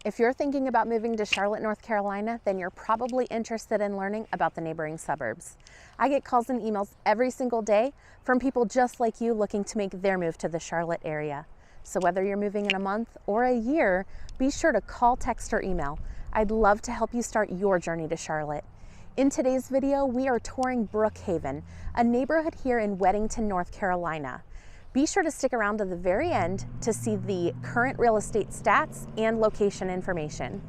If you're thinking about moving to Charlotte, North Carolina, then you're probably interested in learning about the neighboring suburbs. I get calls and emails every single day from people just like you looking to make their move to the Charlotte area. So whether you're moving in a month or a year, be sure to call, text, or email. I'd love to help you start your journey to Charlotte. In today's video, we are touring Brookhaven, a neighborhood here in Weddington, North Carolina. Be sure to stick around to the very end to see the current real estate stats and location information.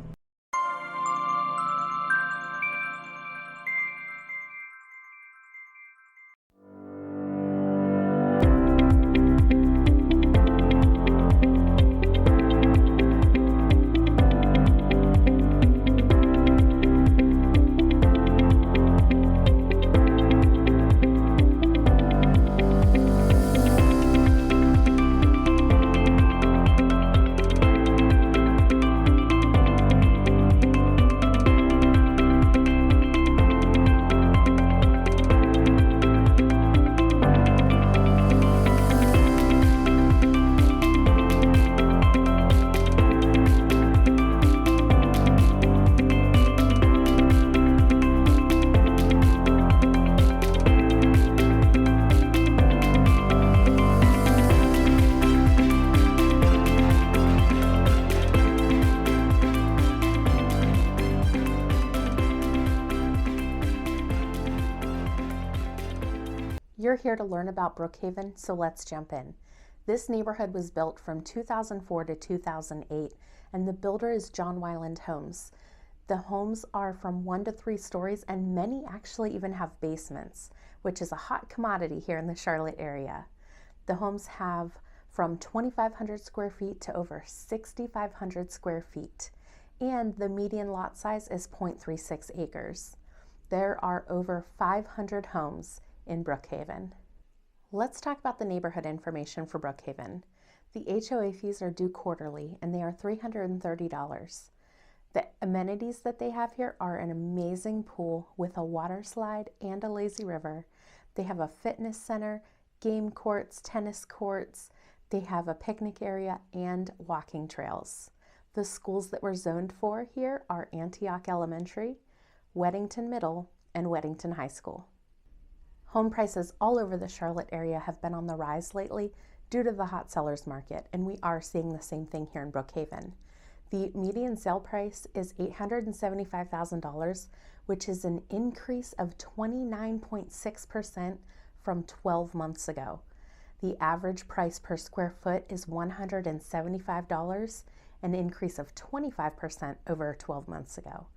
You're here to learn about Brookhaven, so let's jump in. This neighborhood was built from 2004 to 2008, and the builder is John Weiland Homes. The homes are from 1 to 3 stories, and many actually even have basements, which is a hot commodity here in the Charlotte area. The homes have from 2,500 square feet to over 6,500 square feet, and the median lot size is 0.36 acres. There are over 500 homes in Brookhaven. Let's talk about the neighborhood information for Brookhaven. The HOA fees are due quarterly and they are $330. The amenities that they have here are an amazing pool with a water slide and a lazy river. They have a fitness center, game courts, tennis courts. They have a picnic area and walking trails. The schools that we're zoned for here are Antioch Elementary, Weddington Middle, and Weddington High School. Home prices all over the Charlotte area have been on the rise lately due to the hot sellers market, and we are seeing the same thing here in Brookhaven. The median sale price is $875,000, which is an increase of 29.6% from 12 months ago. The average price per square foot is $175, an increase of 25% over 12 months ago.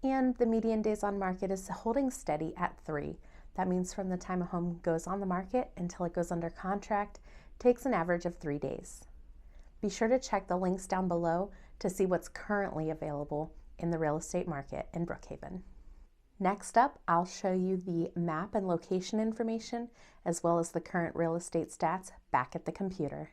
And the median days on market is holding steady at 3. That means from the time a home goes on the market until it goes under contract takes an average of 3 days. Be sure to check the links down below to see what's currently available in the real estate market in Brookhaven. Next up, I'll show you the map and location information as well as the current real estate stats back at the computer.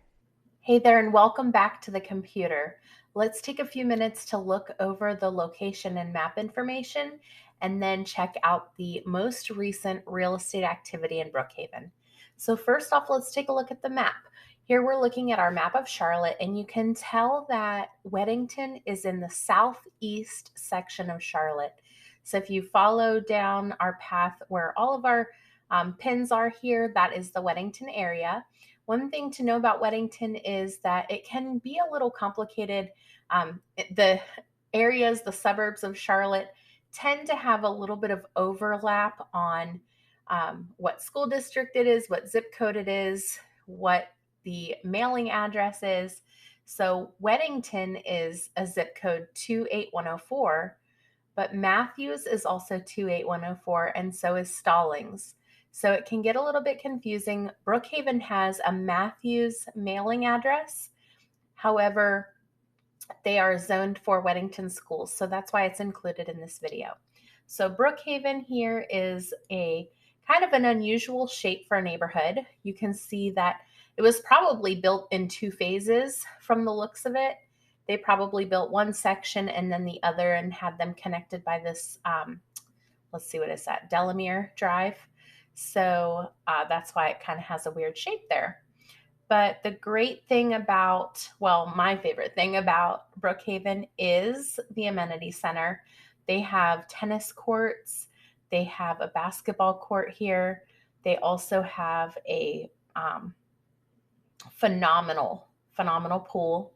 Hey there, and welcome back to the computer. Let's take a few minutes to look over the location and map information and then check out the most recent real estate activity in Brookhaven. So first off, let's take a look at the map. Here we're looking at our map of Charlotte, and you can tell that Weddington is in the southeast section of Charlotte. So if you follow down our path where all of our pins are here, that is the Weddington area. One thing to know about Weddington is that it can be a little complicated. The areas, the suburbs of Charlotte, tend to have a little bit of overlap on what school district it is, what zip code it is, what the mailing address is. So Weddington is a zip code 28104, but Matthews is also 28104, and so is Stallings. So it can get a little bit confusing. Brookhaven has a Matthews mailing address. However, they are zoned for Weddington schools, so that's why it's included in this video. So Brookhaven here is a kind of an unusual shape for a neighborhood. You can see that it was probably built in 2 phases from the looks of it. They probably built one section and then the other and had them connected by this, let's see, what is that, Delamere Drive. So that's why it kind of has a weird shape there. But the great thing about, well, my favorite thing about Brookhaven is the amenity center. They have tennis courts. They have a basketball court here. They also have a phenomenal pool.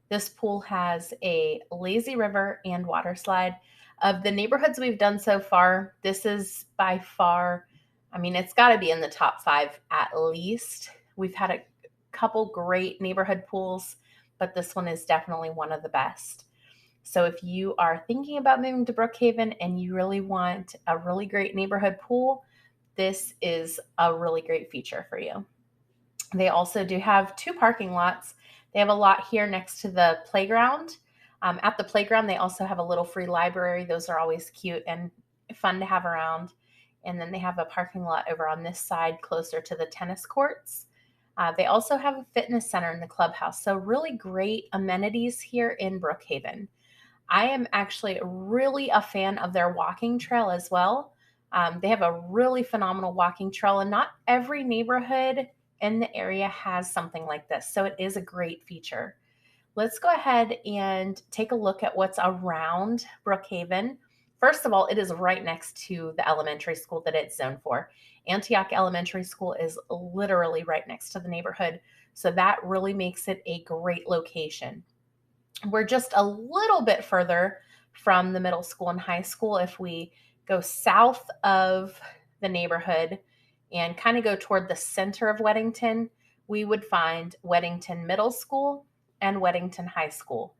This pool has a lazy river and water slide. Of the neighborhoods we've done so far, this is by far, I mean, it's got to be in the top 5 at least. We've had a couple great neighborhood pools, but this one is definitely one of the best. So if you are thinking about moving to Brookhaven and you really want a really great neighborhood pool, this is a really great feature for you. They also do have 2 parking lots. They have a lot here next to the playground. At the playground, they also have a little free library. Those are always cute and fun to have around. And then they have a parking lot over on this side closer to the tennis courts. They also have a fitness center in the clubhouse. So really great amenities here in Brookhaven. I am actually really a fan of their walking trail as well. They have a really phenomenal walking trail, and not every neighborhood in the area has something like this. So it is a great feature. Let's go ahead and take a look at what's around Brookhaven. First of all, it is right next to the elementary school that it's zoned for. Antioch Elementary School is literally right next to the neighborhood. So that really makes it a great location. We're just a little bit further from the middle school and high school. If we go south of the neighborhood and kind of go toward the center of Weddington, we would find Weddington Middle School and Weddington High School.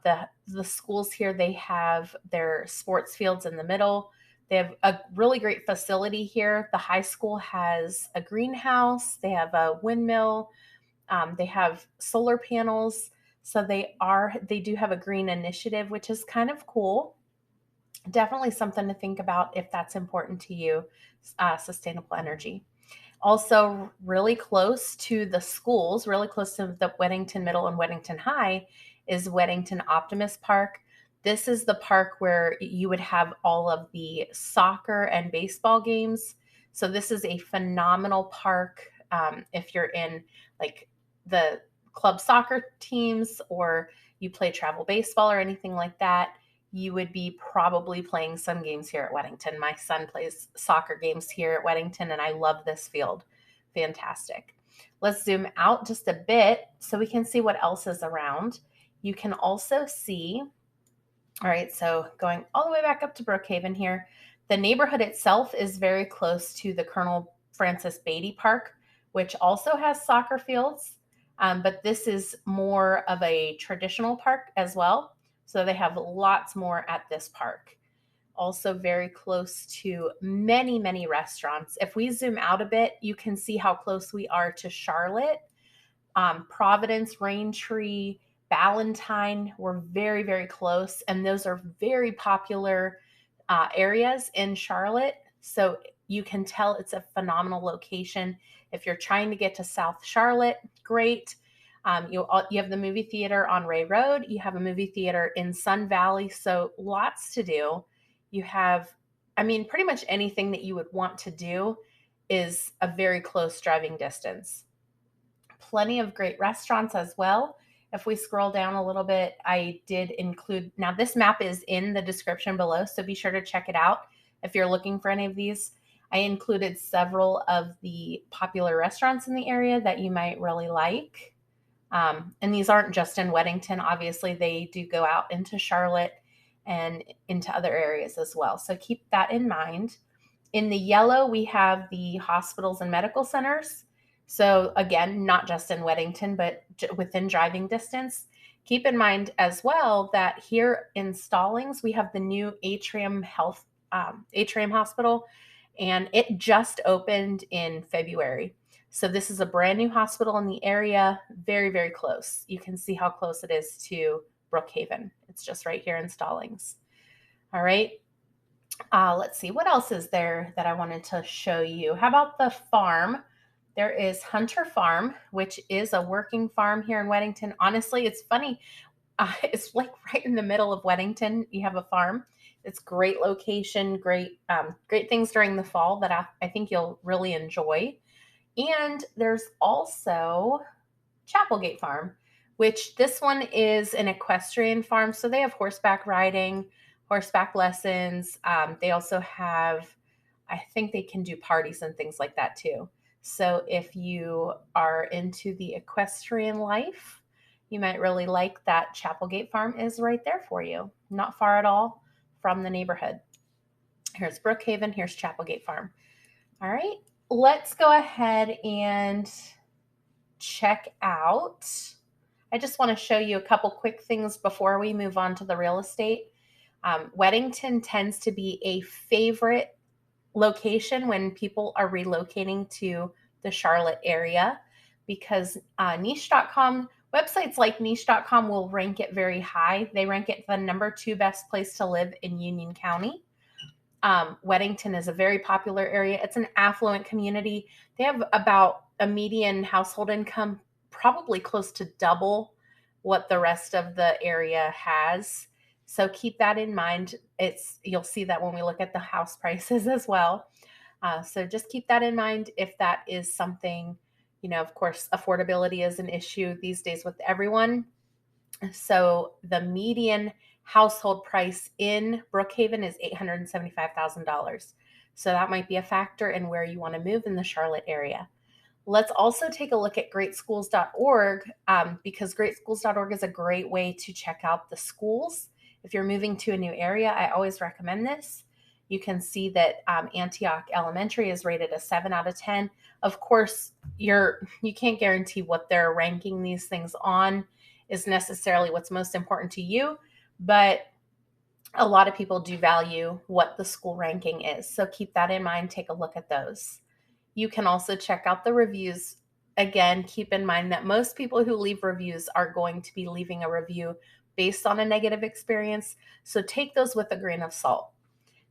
The schools here, they have their sports fields in the middle. They have a really great facility here. The high school has a greenhouse. They have a windmill. They have solar panels. So they do have a green initiative, which is kind of cool. Definitely something to think about if that's important to you, sustainable energy. Also, really close to the schools, really close to the Weddington Middle and Weddington High, is Weddington Optimist Park. This is the park where you would have all of the soccer and baseball games. So this is a phenomenal park if you're in like the club soccer teams, or you play travel baseball or anything like that. You would be probably playing some games here at Weddington. My son plays soccer games here at Weddington, and I love this field. Fantastic. Let's zoom out just a bit so we can see what else is around. You can also see, all right, so going all the way back up to Brookhaven here, the neighborhood itself is very close to the Colonel Francis Beatty Park, which also has soccer fields, but this is more of a traditional park as well. So they have lots more at this park. Also very close to many, many restaurants. If we zoom out a bit, you can see how close we are to Charlotte. Providence, Raintree, Ballantyne, we're very, very close. And those are very popular areas in Charlotte. So you can tell it's a phenomenal location. If you're trying to get to South Charlotte, great. You have the movie theater on Ray Road. You have a movie theater in Sun Valley. So lots to do. You have, pretty much anything that you would want to do is a very close driving distance. Plenty of great restaurants as well. If we scroll down a little bit, I did include, now this map is in the description below, so be sure to check it out if you're looking for any of these. I included several of the popular restaurants in the area that you might really like. And these aren't just in Weddington. Obviously, they do go out into Charlotte and into other areas as well. So keep that in mind. In the yellow, we have the hospitals and medical centers. So again, not just in Weddington, but within driving distance. Keep in mind as well that here in Stallings, we have the new Atrium Hospital, and it just opened in February. So this is a brand new hospital in the area, very, very close. You can see how close it is to Brookhaven. It's just right here in Stallings. All right. Let's see, what else is there that I wanted to show you? How about the farm? There is Hunter Farm, which is a working farm here in Weddington. Honestly, it's funny. It's like right in the middle of Weddington. You have a farm. It's great location, great things during the fall that I think you'll really enjoy. And there's also Chapelgate Farm, which this one is an equestrian farm. So they have horseback riding, horseback lessons. They also have, I think they can do parties and things like that too. So if you are into the equestrian life, you might really like that. Chapelgate Farm is right there for you, not far at all from the neighborhood. Here's Brookhaven, here's Chapelgate Farm. All right, let's go ahead and check out. I just want to show you a couple quick things before we move on to the real estate. Weddington tends to be a favorite location when people are relocating to the Charlotte area because niche.com, websites like niche.com will rank it very high. They rank it the #2 best place to live in Union County. Weddington is a very popular area. It's an affluent community. They have about a median household income, probably close to double what the rest of the area has. So keep that in mind. You'll see that when we look at the house prices as well. So just keep that in mind if that is something, of course, affordability is an issue these days with everyone. So the median household price in Brookhaven is $875,000. So that might be a factor in where you want to move in the Charlotte area. Let's also take a look at greatschools.org because greatschools.org is a great way to check out the schools. If you're moving to a new area, I always recommend this. You can see that Antioch Elementary is rated a 7 out of 10. Of course, you can't guarantee what they're ranking these things on is necessarily what's most important to you, but a lot of people do value what the school ranking is. So keep that in mind. Take a look at those. You can also check out the reviews. Again, keep in mind that most people who leave reviews are going to be leaving a review based on a negative experience. So take those with a grain of salt.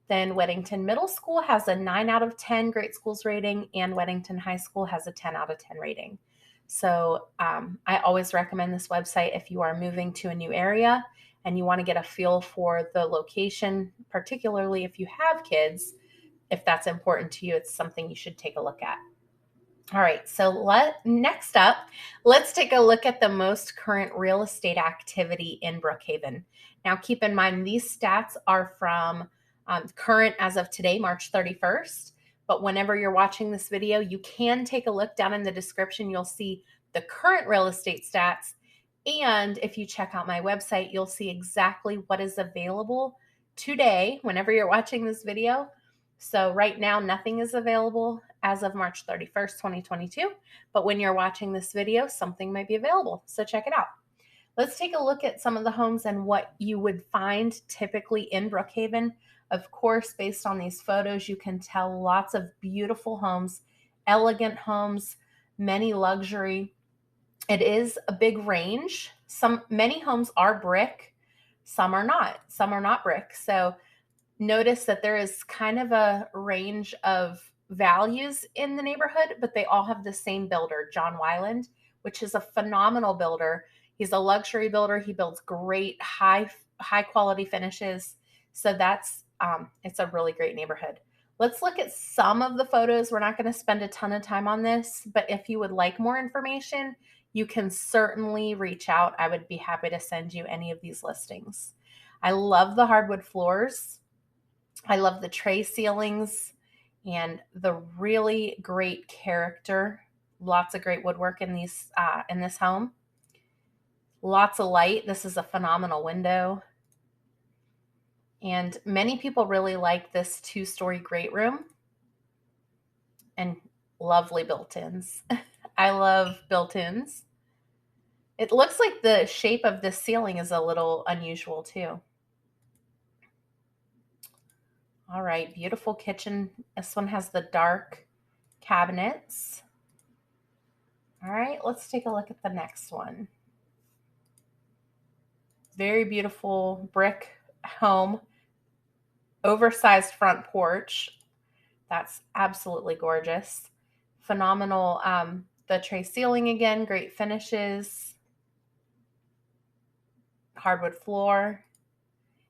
Then Weddington Middle School has a 9 out of 10 Great Schools rating, and Weddington High School has a 10 out of 10 rating. So I always recommend this website if you are moving to a new area and you want to get a feel for the location, particularly if you have kids. If that's important to you, it's something you should take a look at. All right, so next up, let's take a look at the most current real estate activity in Brookhaven. Now, keep in mind, these stats are from current as of today, March 31st. But whenever you're watching this video, you can take a look down in the description. You'll see the current real estate stats. And if you check out my website, you'll see exactly what is available today, whenever you're watching this video. So right now, nothing is available as of March 31st, 2022. But when you're watching this video, something might be available. So check it out. Let's take a look at some of the homes and what you would find typically in Brookhaven. Of course, based on these photos, you can tell lots of beautiful homes, elegant homes, many luxury. It is a big range. Many homes are brick, some are not. Some are not brick. So notice that there is kind of a range of values in the neighborhood, but they all have the same builder, John Weiland, which is a phenomenal builder. He's a luxury builder. He builds great high quality finishes. So it's a really great neighborhood. Let's look at some of the photos. We're not going to spend a ton of time on this, but if you would like more information, you can certainly reach out. I would be happy to send you any of these listings. I love the hardwood floors. I love the tray ceilings and the really great character. Lots of great woodwork in this home. Lots of light. This is a phenomenal window. And many people really like this 2-story great room and lovely built-ins. I love built-ins. It looks like the shape of this ceiling is a little unusual too. All right, beautiful kitchen. This one has the dark cabinets. All right, let's take a look at the next one. Very beautiful brick home, oversized front porch. That's absolutely gorgeous. Phenomenal. The tray ceiling again, great finishes. Hardwood floor.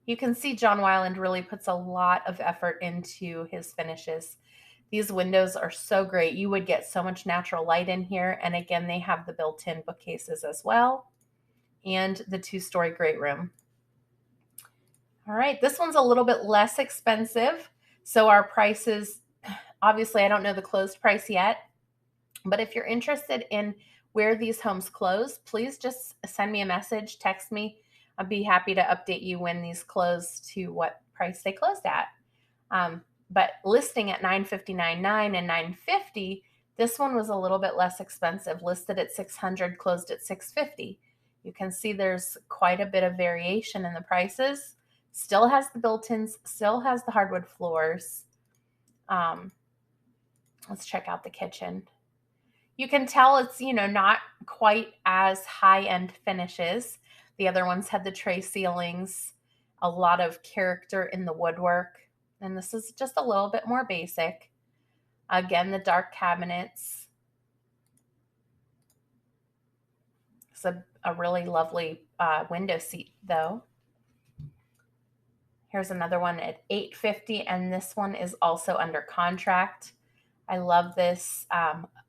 You can see John Weiland really puts a lot of effort into his finishes. These windows are so great. You would get so much natural light in here. And again, they have the built-in bookcases as well, and the 2-story great room. All right, this one's a little bit less expensive. So our prices, obviously I don't know the closed price yet, but if you're interested in where these homes close, please just send me a message, text me. I'd be happy to update you when these close to what price they closed at. But listing at $959.9 and $950, this one was a little bit less expensive, listed at $600, closed at $650. You can see there's quite a bit of variation in the prices. Still has the built-ins, still has the hardwood floors. Let's check out the kitchen. You can tell it's, not quite as high-end finishes. The other ones had the tray ceilings, a lot of character in the woodwork, and this is just a little bit more basic. Again, the dark cabinets. It's a really lovely window seat, though. Here's another one at $850, and this one is also under contract. I love this.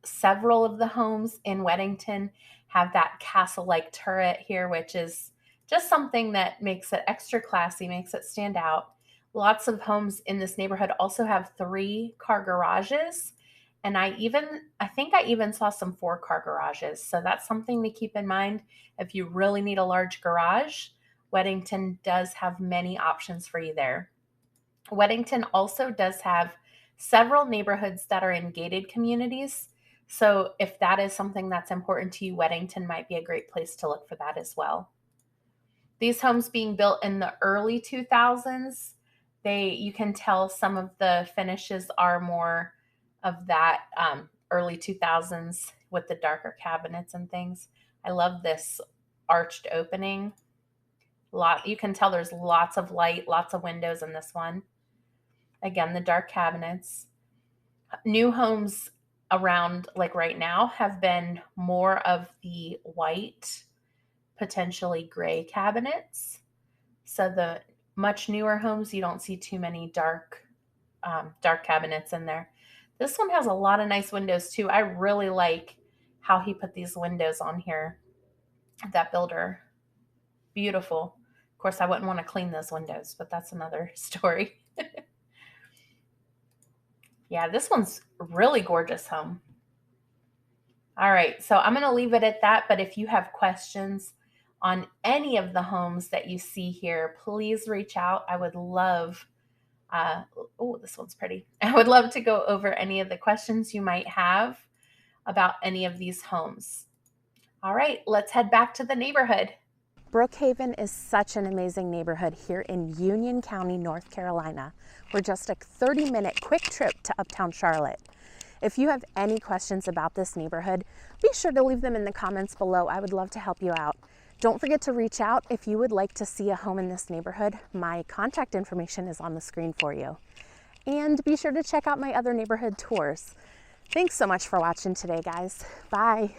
Several of the homes in Weddington have that castle-like turret here, which is just something that makes it extra classy, makes it stand out. Lots of homes in this neighborhood also have 3-car garages, and I think I even saw some 4-car garages. So that's something to keep in mind if you really need a large garage. Weddington does have many options for you there. Weddington also does have several neighborhoods that are in gated communities. So if that is something that's important to you, Weddington might be a great place to look for that as well. These homes being built in the early 2000s, you can tell some of the finishes are more of that early 2000s with the darker cabinets and things. I love this arched opening. You can tell there's lots of light, lots of windows in this one. Again, the dark cabinets. New homes around like right now have been more of the white, potentially gray cabinets. So the much newer homes, you don't see too many dark cabinets in there. This one has a lot of nice windows too. I really like how he put these windows on here. That builder, beautiful. Of course, I wouldn't want to clean those windows, but that's another story. Yeah, this one's really gorgeous home. All right, so I'm going to leave it at that, but if you have questions on any of the homes that you see here, please reach out. I would love, this one's pretty. I would love to go over any of the questions you might have about any of these homes. All right, let's head back to the neighborhood. Brookhaven is such an amazing neighborhood here in Union County, North Carolina. We're just a 30-minute quick trip to Uptown Charlotte. If you have any questions about this neighborhood, be sure to leave them in the comments below. I would love to help you out. Don't forget to reach out if you would like to see a home in this neighborhood. My contact information is on the screen for you. And be sure to check out my other neighborhood tours. Thanks so much for watching today, guys. Bye.